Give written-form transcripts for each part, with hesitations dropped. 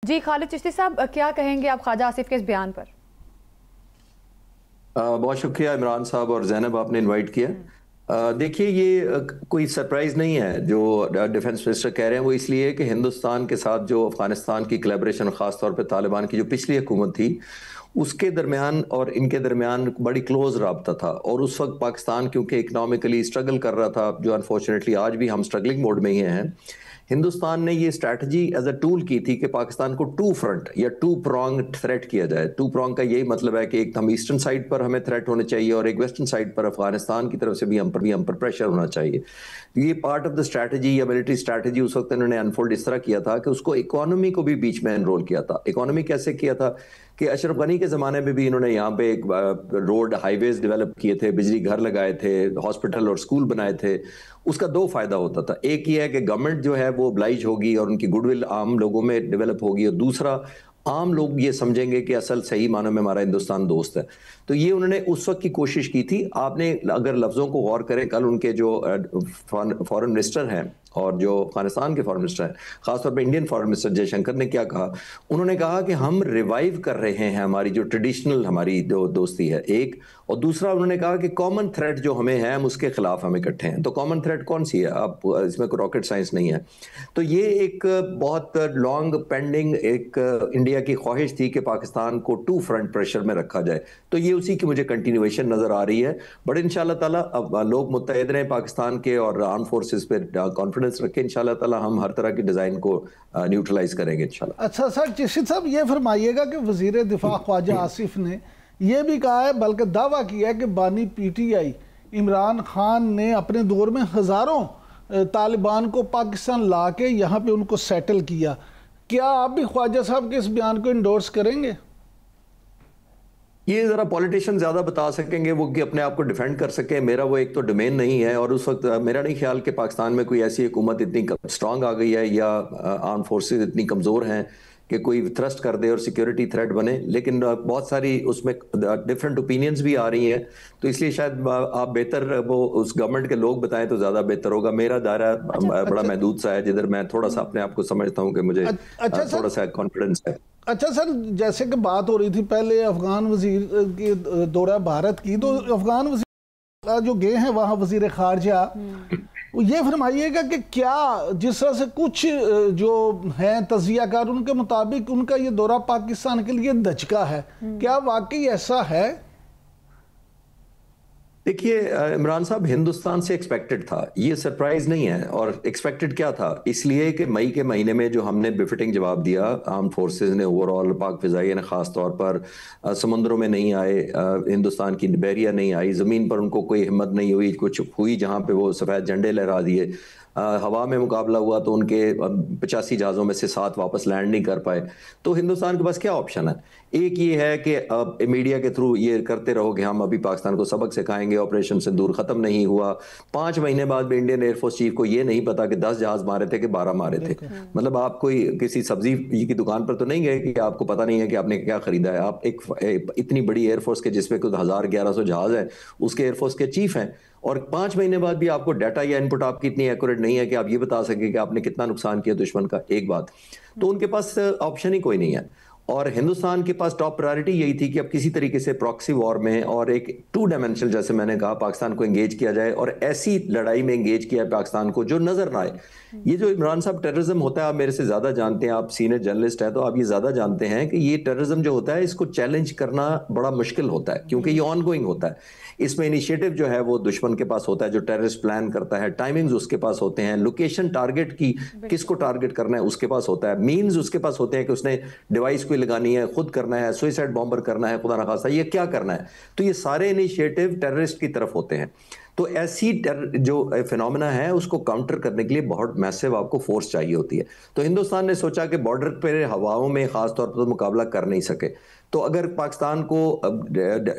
जी खालिद चिश्ती साहब, क्या कहेंगे आप ख्वाजा आसिफ के इस बयान पर? बहुत शुक्रिया इमरान साहब और ज़ैनब, आपने इनवाइट किया। देखिए, ये कोई सरप्राइज़ नहीं है जो डिफेंस मिनिस्टर कह रहे हैं। वो इसलिए है कि हिंदुस्तान के साथ जो अफगानिस्तान की कोलैबोरेशन, ख़ास तौर पे तालिबान की जो पिछली हुकूमत थी, उसके दरमियान और इनके दरमियान बड़ी क्लोज राब्ता था। और उस वक्त पाकिस्तान क्योंकि इकनॉमिकली स्ट्रगल कर रहा था, जो अनफॉर्चुनेटली आज भी हम स्ट्रगलिंग मोड में ही हैं, हिंदुस्तान ने ये स्ट्रैटेजी एज अ टूल की थी कि पाकिस्तान को टू फ्रंट या टू प्रॉन्ग थ्रेट किया जाए। टू प्रॉन्ग का यही मतलब है कि एक हम ईस्टर्न साइड पर हमें थ्रेट होने चाहिए और एक वेस्टर्न साइड पर अफगानिस्तान की तरफ से भी हम पर प्रेशर होना चाहिए। ये पार्ट ऑफ द स्ट्रैटेजी या मिलिट्री स्ट्रैटेजी उस वक्त इन्होंने अनफोल्ड इस तरह किया था कि उसको इकोनॉमी को भी बीच में एनरोल किया था। इकोनॉमी कैसे किया था कि अशरफ गनी के ज़माने में भी इन्होंने यहाँ पे एक रोड हाईवेज डेवलप किए थे, बिजली घर लगाए थे, हॉस्पिटल और स्कूल बनाए थे। उसका दो फायदा होता था। एक ये है कि गवर्नमेंट जो है वो oblige होगी और उनकी गुडविल आम लोगों में डेवलप होगी, और दूसरा आम लोग ये समझेंगे कि असल सही मानों में हमारा हिंदुस्तान दोस्त है। तो ये उन्होंने उस वक्त की कोशिश की थी। आपने अगर लफ्ज़ों को गौर करें, कल उनके जो फॉरेन मिनिस्टर हैं और जो अफगानिस्तान के फॉरेन मिनिस्टर हैं, खासतौर पर इंडियन फॉरेन मिनिस्टर जयशंकर ने क्या कहा, उन्होंने कहा कि हम रिवाइव कर रहे हैं हमारी जो ट्रेडिशनल हमारी जो दोस्ती है, एक। और दूसरा उन्होंने कहा कि कॉमन थ्रेट जो हमें है, हम उसके खिलाफ हम इकट्ठे हैं। तो कॉमन थ्रेट कौन सी है? आप इसमें कोई रॉकेट साइंस नहीं है। तो ये एक बहुत लॉन्ग पेंडिंग एक इंडिया की ख्वाहिश थी कि पाकिस्तान को टू फ्रंट प्रेशर में रखा जाए। तो ये उसी की मुझे कंटिन्यूएशन नजर आ रही है। बट इंशाल्लाह ताला अब लोग मुत्तहिद रहे पाकिस्तान के और आर्म फोर्सेस पे कॉन्फिडेंस रखें। इंशाल्लाह ताला हम हर तरह की डिजाइन को न्यूट्रलाइज करेंगे इंशाल्लाह। अच्छा सर, चिश्ती साहब ये फरमाइएगा कि वजीर दिफा ख्वाजा आसिफ ने यह भी कहा है, बल्कि दावा किया है कि बानी PTI इमरान खान ने अपने दौर में हज़ारों तालिबान को पाकिस्तान ला के यहाँ पे उनको सेटल किया। क्या आप भी ख्वाजा साहब के इस बयान को इंडोर्स करेंगे? ये ज़रा पॉलिटिशियन ज़्यादा बता सकेंगे, वो कि अपने आप को डिफेंड कर सके। मेरा वो एक तो डोमेन नहीं है, और उस वक्त मेरा नहीं ख्याल कि पाकिस्तान में कोई ऐसी हुकूमत इतनी स्ट्रांग आ गई है या आर्म फोर्सेस इतनी कमज़ोर हैं कि कोई थ्रस्ट कर दे और सिक्योरिटी थ्रेट बने। लेकिन बहुत सारी उसमें डिफरेंट ओपिनियंस भी आ रही हैं, तो इसलिए शायद आप बेहतर वो उस गवर्नमेंट के लोग बताएं तो ज़्यादा बेहतर होगा। मेरा दायरा बड़ा महदूद सा है, जिधर मैं थोड़ा सा अपने आप को समझता हूँ कि मुझे थोड़ा सा कॉन्फिडेंस है। अच्छा सर, जैसे कि बात हो रही थी पहले अफगान वजीर के दौरा भारत की, तो अफगान वजीर जो गए हैं वहाँ वजीर खारजा, ये फरमाइएगा कि क्या जिस तरह से कुछ जो हैं तज़कियाकार उनके मुताबिक उनका ये दौरा पाकिस्तान के लिए दचका है, क्या वाकई ऐसा है? देखिए इमरान साहब, हिंदुस्तान से एक्सपेक्टेड था, ये सरप्राइज नहीं है। और एक्सपेक्टेड क्या था? इसलिए कि मई के महीने में जो हमने बिफिटिंग जवाब दिया आर्म फोर्सेस ने, ओवरऑल पाक फिजाइया ने ख़ास तौर पर समुद्रों में नहीं आए, हिंदुस्तान की बहरिया नहीं आई, ज़मीन पर उनको कोई हिम्मत नहीं हुई, कुछ हुई जहाँ पे वो सफ़ेद झंडे लहरा दिए। हवा में मुकाबला हुआ तो उनके 85 जहाज़ों में से 7 वापस लैंड नहीं कर पाए। तो हिंदुस्तान के पास क्या ऑप्शन है? एक ये है कि मीडिया के थ्रू ये करते रहो कि हम अभी पाकिस्तान को सबक सिखाएंगे, ऑपरेशन सिंदूर ख़त्म नहीं हुआ। 5 महीने बाद भी इंडियन एयरफोर्स चीफ को ये नहीं पता कि 10 जहाज़ मारे थे कि 12 मारे थे। मतलब आप कोई किसी सब्जी की दुकान पर तो नहीं गए कि आपको पता नहीं है कि आपने क्या खरीदा है। आप एक इतनी बड़ी एयरफोर्स के जिसमें कुछ 1100 जहाज़ हैं, उसके एयरफोर्स के चीफ हैं, और 5 महीने बाद भी आपको डाटा या इनपुट आपकी इतनी एक्यूरेट नहीं है कि आप ये बता सके कि आपने कितना नुकसान किया दुश्मन का। एक बात तो उनके पास ऑप्शन ही कोई नहीं है। और हिंदुस्तान के पास टॉप प्रायोरिटी यही थी कि अब किसी तरीके से प्रॉक्सी वॉर में और एक 2 डायमेंशनल, जैसे मैंने कहा, पाकिस्तान को एंगेज किया जाए, और ऐसी लड़ाई में एंगेज किया है पाकिस्तान को जो नजर ना आए। ये जो इमरान साहब टेररिज्म होता है, आप मेरे से ज्यादा जानते हैं, आप सीनियर जर्नलिस्ट हैं, तो आप ये ज्यादा जानते हैं कि ये टेररिज्म जो होता है इसको चैलेंज करना बड़ा मुश्किल होता है, क्योंकि ये ऑनगोइंग होता है। इसमें इनिशिएटिव जो है वो दुश्मन के पास होता है, जो टेररिस्ट प्लान करता है, टाइमिंग्स उसके पास होते हैं, लोकेशन टारगेट की किसको टारगेट करना है उसके पास होता है, मीन्स उसके पास होते हैं कि उसने डिवाइस कोई लगानी है, खुद करना है, सुइसाइड बॉम्बर करना है, खुदा ना खास्ता ये क्या करना है। तो ये सारे इनिशिएटिव टेररिस्ट की तरफ होते हैं। तो ऐसी जो फिनोमेना है उसको काउंटर करने के लिए बहुत मैसिव आपको फोर्स चाहिए होती है। तो हिंदुस्तान ने सोचा कि बॉर्डर पर हवाओं में खास तौर पर तो मुकाबला कर नहीं सके, तो अगर पाकिस्तान को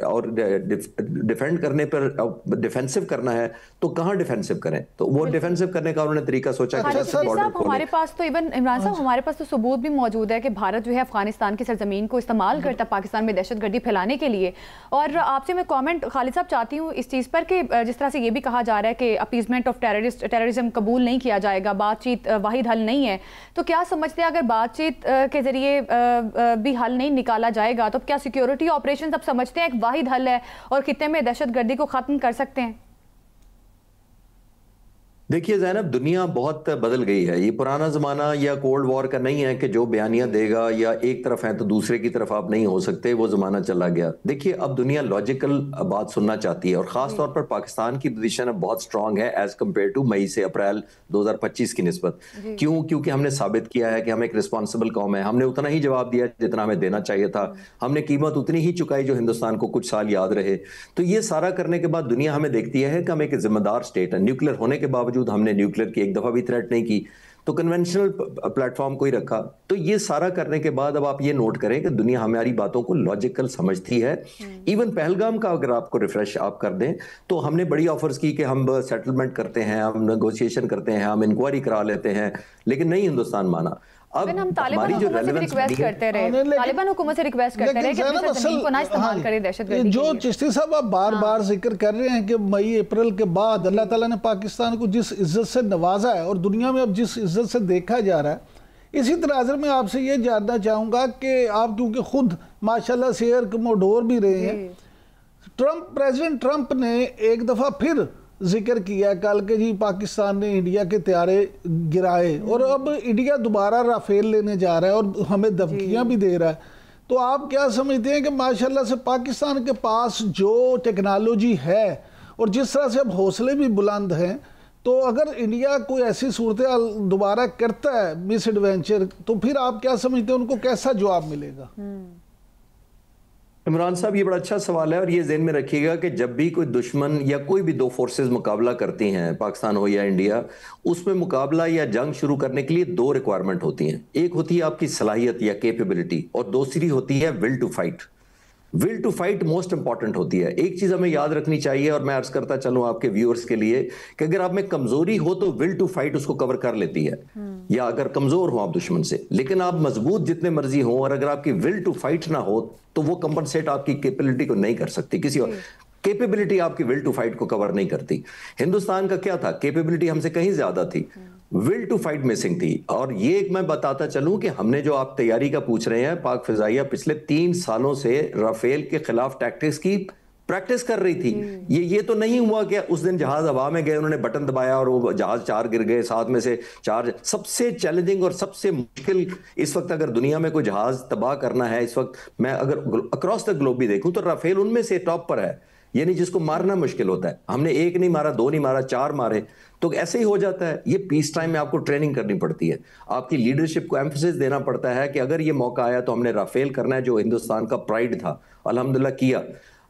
और डिफेंड करने पर डिफेंसिव करना है तो कहाँ डिफेंसिव करें? तो वो डिफेंसिव करने का उन्होंने तरीका सोचा कि हमारे पास तो इवन इमरान साहब हमारे पास तो सबूत भी मौजूद है कि भारत जो है अफगानिस्तान की सरजमीन को इस्तेमाल करता है पाकिस्तान में दहशतगर्दी फैलाने के लिए। और आपसे मैं कमेंट खालिद साहब चाहती हूँ इस चीज़ पर कि जिस तरह तरह से ये भी कहा जा रहा है कि अपीजमेंट ऑफ टेररिज्म कबूल नहीं किया जाएगा, बातचीत वाहिद हल नहीं है, तो क्या समझते हैं अगर बातचीत के जरिए भी हल नहीं निकाला जाएगा तो क्या सिक्योरिटी ऑपरेशन अब समझते हैं एक वाहिद हल है और खित्ते में दहशतगर्दी को खत्म कर सकते हैं? देखिए ज़ैनब, दुनिया बहुत बदल गई है। ये पुराना ज़माना या कोल्ड वॉर का नहीं है कि जो बयानियां देगा या एक तरफ है तो दूसरे की तरफ आप नहीं हो सकते, वो ज़माना चला गया। देखिए अब दुनिया लॉजिकल बात सुनना चाहती है और ख़ास तौर पर पाकिस्तान की पोजीशन अब बहुत स्ट्रांग है एज़ कम्पेयर टू मई से अप्रैल 2025 की निस्बत। क्यों? क्योंकि हमने साबित किया है कि हम एक रिस्पॉन्सिबल कौम है। हमने उतना ही जवाब दिया जितना हमें देना चाहिए था, हमने कीमत उतनी ही चुकाई जो हिंदुस्तान को कुछ साल याद रहे। तो ये सारा करने के बाद दुनिया हमें देखती है कि हम एक जिम्मेदार स्टेट है। न्यूक्लियर होने के बावजूद हमने न्यूक्लियर की एक दफा भी थ्रेट नहीं की, तो कन्वेंशनल प्लेटफॉर्म को ही रखा। तो ये सारा करने के बाद अब आप ये नोट करें कि दुनिया हमारी बातों को लॉजिकल समझती है। इवन पहलगाम का अगर आपको रिफ्रेश आप कर दें तो हमने बड़ी ऑफर्स की कि हम सेटलमेंट करते हैं, हम नेगोशिएशन करते हैं, हम इंक्वायरी करा लेते हैं, लेकिन नहीं हिंदुस्तान माना। अब हम तालिबान हुकूमत से रिक्वेस्ट करते रहे, तालिबान हुकूमत से रिक्वेस्ट करते रहे कि अपनी ज़मीन को ना इस्तेमाल करें दहशतगर्दी। जो चिश्ती साहब आप बार बार जिक्र कर रहे हैं कि मई अप्रैल के बाद अल्लाह ताला ने पाकिस्तान को जिस इज्जत से नवाजा है और दुनिया में अब जिस इज्जत से देखा जा रहा है, इसी तनाज़ुर में आपसे ये जानना चाहूँगा कि आप क्योंकि खुद माशाल्लाह से एयर कमोडोर भी रहे हैं, प्रेसिडेंट ट्रंप ने एक दफ़ा फिर जिक्र किया कल के जी पाकिस्तान ने इंडिया के त्यारे गिराए और अब इंडिया दोबारा राफेल लेने जा रहा है और हमें धमकियां भी दे रहा है। तो आप क्या समझते हैं कि माशाल्लाह से पाकिस्तान के पास जो टेक्नोलॉजी है और जिस तरह से अब हौसले भी बुलंद हैं, तो अगर इंडिया कोई ऐसी सूरत दोबारा करता है मिस एडवेंचर, तो फिर आप क्या समझते हैं उनको कैसा जवाब मिलेगा? इमरान साहब, ये बड़ा अच्छा सवाल है और ये ज़हन में रखिएगा कि जब भी कोई दुश्मन या कोई भी दो फोर्सेस मुकाबला करती हैं, पाकिस्तान हो या इंडिया, उसमें मुकाबला या जंग शुरू करने के लिए दो रिक्वायरमेंट होती हैं। एक होती है आपकी सलाहियत या कैपेबिलिटी और दूसरी होती है will to fight. Will to fight most important होती है। एक चीज हमें याद रखनी चाहिए और मैं अर्ज करता चलूं आपके व्यूअर्स के लिए कि अगर आप में कमजोरी हो तो विल टू फाइट उसको कवर कर लेती है, या अगर कमजोर हो आप दुश्मन से, लेकिन आप मजबूत जितने मर्जी हो और अगर आपकी विल टू फाइट ना हो तो वो कंपनसेट आपकी कैपेबिलिटी को नहीं कर सकती। किसी और कैपेबिलिटी आपकी विल टू फाइट को कवर नहीं करती। हिंदुस्तान का क्या था, कैपेबिलिटी हमसे कहीं ज्यादा थी, विल टू फाइट मिसिंग थी। और ये मैं बताता चलूं कि हमने जो आप तैयारी का पूछ रहे हैं, पाक फिजाइया पिछले 3 सालों से राफेल के खिलाफ टैक्टिक्स की प्रैक्टिस कर रही थी। ये तो नहीं हुआ कि उस दिन जहाज हवा में गए, उन्होंने बटन दबाया और वो जहाज 4 गिर गए, 7 में से 4। सबसे चैलेंजिंग और सबसे मुश्किल इस वक्त अगर दुनिया में कोई जहाज तबाह करना है इस वक्त, मैं अगर अक्रॉस द ग्लोब भी देखूं तो राफेल उनमें से टॉप पर है। यानी जिसको मारना मुश्किल होता है, हमने 1 नहीं मारा, 2 नहीं मारा, 4 मारे, तो ऐसे ही हो जाता है। ये पीस टाइम में आपको ट्रेनिंग करनी पड़ती है, आपकी लीडरशिप को एम्फेसिस देना पड़ता है कि अगर ये मौका आया तो हमने राफेल करना है, जो हिंदुस्तान का प्राइड था। अल्हम्दुलिल्लाह किया।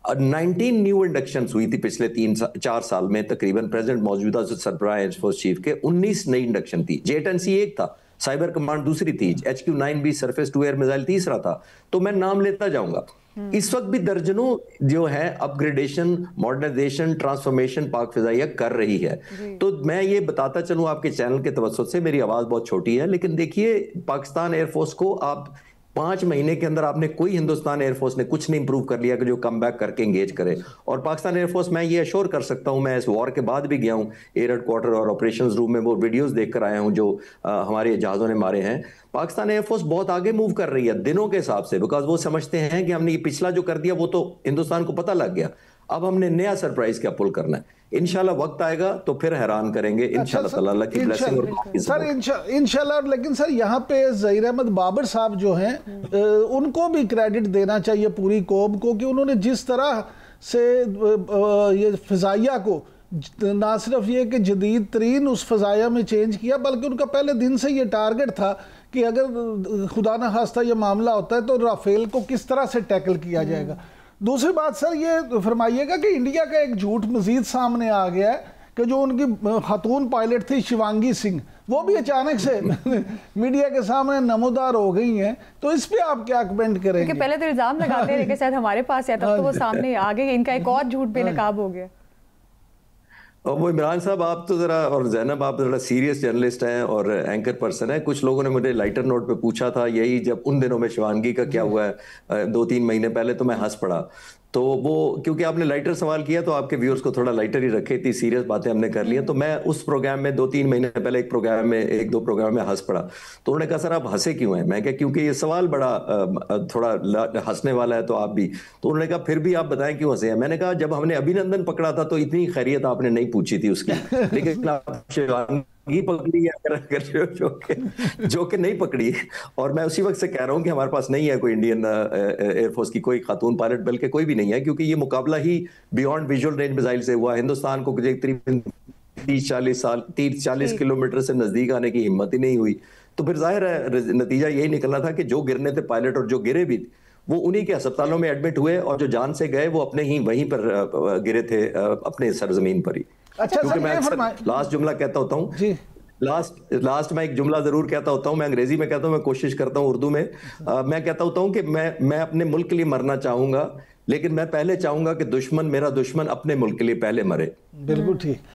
19 न्यू इंडक्शंस हुई थी पिछले 3-4 साल में तकरीबन। प्रेसिडेंट मौजूदा सरबराह एयरफोर्स चीफ के 19 नई इंडक्शन थी। JTNC एक था, साइबर कमांड दूसरी थी, HQ-9B surface to air missile तीसरा था, तो मैं नाम लेता जाऊंगा। इस वक्त भी दर्जनों जो है अपग्रेडेशन, मॉडर्नाइजेशन, ट्रांसफॉर्मेशन पाक फिजाइया कर रही है। तो मैं ये बताता चलूं आपके चैनल के तवज्जुह से, मेरी आवाज बहुत छोटी है, लेकिन देखिए पाकिस्तान एयरफोर्स को आप 5 महीने के अंदर आपने कोई हिंदुस्तान एयरफोर्स ने कुछ नहीं इंप्रूव कर लिया कि जो कम बैक करके एंगेज करे। और पाकिस्तान एयरफोर्स, मैं ये अश्योर कर सकता हूं, मैं इस वॉर के बाद भी गया हूं एयर हेडक्वार्टर और ऑपरेशंस रूम में, वो वीडियोस देख कर आया हूं जो हमारे जहाज़ों ने मारे हैं। पाकिस्तान एयरफोर्स बहुत आगे मूव कर रही है दिनों के हिसाब से, बिकॉज वो समझते हैं कि हमने ये पिछला जो कर दिया वो तो हिंदुस्तान को पता लग गया, अब हमने नया सरप्राइज क्या पुल करना है। इंशाल्लाह वक्त आएगा तो फिर हैरान करेंगे इंशाल्लाह ताला, अल्लाह की ब्लेसिंग और सर इंशाल्लाह। लेकिन सर यहाँ पे ज़हीर अहमद बाबर साहब जो हैं, उनको भी क्रेडिट देना चाहिए पूरी कौम को कि उन्होंने जिस तरह से ये फ़िज़ाइया को ना सिर्फ ये कि जदीद तरीन उस फ़िज़ाइया में चेंज किया, बल्कि उनका पहले दिन से ये टारगेट था कि अगर खुदा न खास्ता ये मामला होता है तो राफेल को किस तरह से टैकल किया जाएगा। दूसरी बात सर ये फरमाइएगा कि इंडिया का एक झूठ मजीद सामने आ गया है कि जो उनकी खातून पायलट थी शिवांगी सिंह, वो भी अचानक से मीडिया के सामने नमोदार हो गई हैं, तो इस पे आप क्या कमेंट करेंगे? क्योंकि पहले तो इल्जाम लगाते रहे कि शायद हमारे पास है, तब तो वो सामने आ गए, इनका एक और झूठ बेनकाब हो गया। और वो इमरान साहब आप तो ज़रा, और ज़ैनब आप ज़रा सीरियस जर्नलिस्ट हैं और एंकर पर्सन है। कुछ लोगों ने मुझे लाइटर नोट पे पूछा था यही, जब उन दिनों में शिवांगी का क्या हुआ है 2-3 महीने पहले, तो मैं हंस पड़ा। तो वो क्योंकि आपने लाइटर सवाल किया तो आपके व्यूअर्स को थोड़ा लाइटर ही रखे, इतनी सीरियस बातें हमने कर ली हैं। तो मैं उस प्रोग्राम में 2-3 महीने पहले एक दो प्रोग्राम में हंस पड़ा। तो उन्होंने कहा सर आप हंसे क्यों हैं? मैं कहा क्योंकि ये सवाल बड़ा थोड़ा हंसने वाला है, तो आप भी। तो उन्होंने कहा फिर भी आप बताएं क्यों हंसे हैं? मैंने कहा जब हमने अभिनंदन पकड़ा था तो इतनी खैरियत आपने नहीं पूछी थी उसकी, लेकिन आप शिवांगी पकड़ी है जो कि नहीं पकड़ी। और मैं उसी वक्त से कह रहा हूं कि हमारे पास नहीं है कोई इंडियन एयरफोर्स की कोई खातून पायलट, बल्कि कोई भी नहीं है, क्योंकि ये मुकाबला ही बियॉन्ड विजुअल रेंज मिसाइल से हुआ। हिंदुस्तान को तकरीबन 30-40 किलोमीटर से नजदीक आने की हिम्मत ही नहीं हुई। तो फिर जाहिर है नतीजा यही निकलना था कि जो गिरने थे पायलट और जो गिरे भी वो उन्हीं के अस्पतालों में एडमिट हुए, और जो जान से गए वो अपने ही वहीं पर गिरे थे, अपने सरजमीन पर ही। अच्छा, क्योंकि मैं लास्ट जुमला कहता होता हूँ, लास्ट में एक जुमला जरूर कहता होता हूँ, मैं अंग्रेजी में कहता हूँ, मैं कोशिश करता हूँ उर्दू में। मैं कहता होता हूँ कि मैं अपने मुल्क के लिए मरना चाहूंगा, लेकिन मैं पहले चाहूंगा कि मेरा दुश्मन अपने मुल्क के लिए पहले मरे। बिल्कुल ठीक।